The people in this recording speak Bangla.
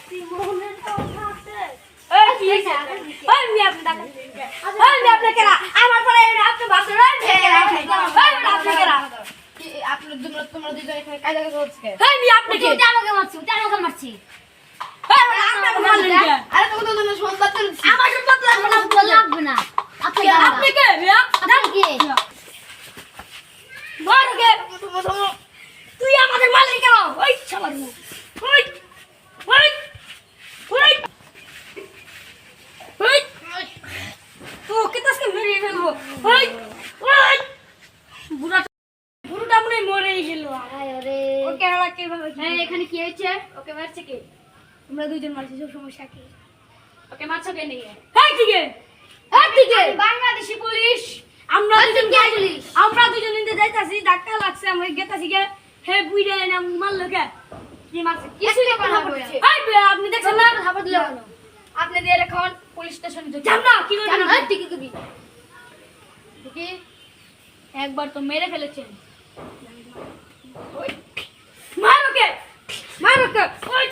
জীবনের কথা আছে এই কি হইছে ওই মি আপনি ডাকেন ওই মি আপনি কেরা আমার পরে আপনি ভাবছেন ওই মি কেরা ওই আপনি কেরা আপনার তোমরা দুজন এখানে কাজে করছে ওই মি আপনি কি তুই আমাকে মারছিস তুই আমাকে মারছিস ওই আপনি মারলেন কে আরে তোমরা দুজন সংবাদ করছি আমার সম্পদ লাগবে না তোর লাগবে না আপনি আপনি কে মিয়া আপনি কে মার কে তুই আমাদের মারলি কেন ওই শালার মুখ ওই ওই ওই ওই তো কেতাসকে মেরে ফেলবো ওই ওই বুড়োটা মনে হয় মরেই গেল আয় ওরে ওকে আর কিভাবে এই এখানে কি হয়েছে ওকে মারছে কে আমরা দুইজন মারছি সব সমস্যা কি ওকে মারছো কে নিয়ে এই দিকে বাংলাদেশি পুলিশ আমরা দুজন কে পুলিশ? আমরা দুজন ইন্দে যাইতাছি ধাক্কা লাগছে আমরা গেতাছি গে হে বুইড়া এনে মারলো কে কি মারছে কিছু না কথা বলছে এই বে, আপনি দেখছেন না খাবার দিলে কেন আপনি দিয়ে এখন পুলিশ স্টেশনে যেতে জান না কি করবেন এই তুই কি করবি কি একবার তো মেরে ফেলেছেন মারো কে ওই